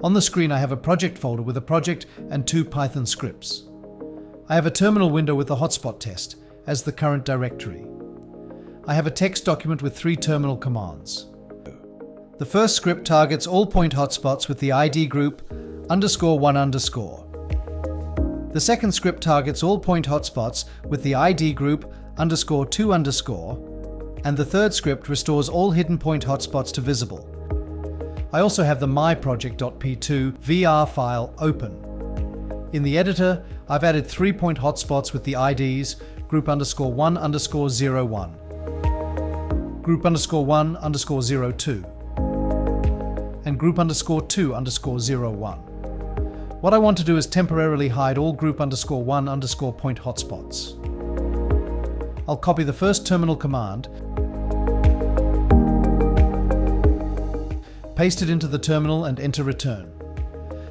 On the screen I have a project folder with a project and 2 Python scripts. I have a terminal window with the hotspot test as the current directory. I have a text document with 3 terminal commands. The first script targets all point hotspots with the ID group _1_. The second script targets all point hotspots with the ID group _2_, and the third script restores all hidden point hotspots to visible. I also have the myproject.p2 VR file open. In the editor, I've added 3 point hotspots with the IDs group _1_01, group _1_02, and group _2_01. What I want to do is temporarily hide all group _1_ point hotspots. I'll copy the first terminal command, paste it into the terminal and enter return.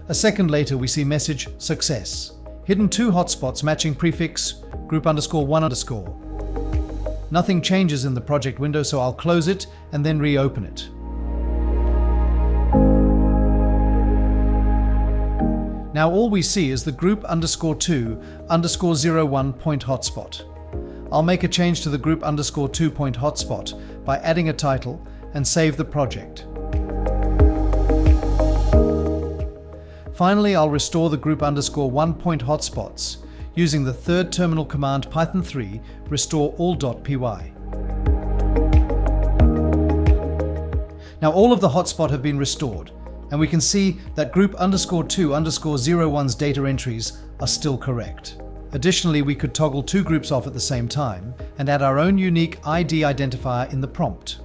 A second later we see message success. Hidden 2 hotspots matching prefix group _1_. Nothing changes in the project window, so I'll close it and then reopen it. Now all we see is the group _2_01 point hotspot. I'll make a change to the group _2 point hotspot by adding a title and save the project. Finally, I'll restore the group _1 point hotspots using the third terminal command Python 3 restore all.py. Now all of the hotspots have been restored, and we can see that group _2_01's data entries are still correct. Additionally, we could toggle 2 groups off at the same time and add our own unique ID identifier in the prompt.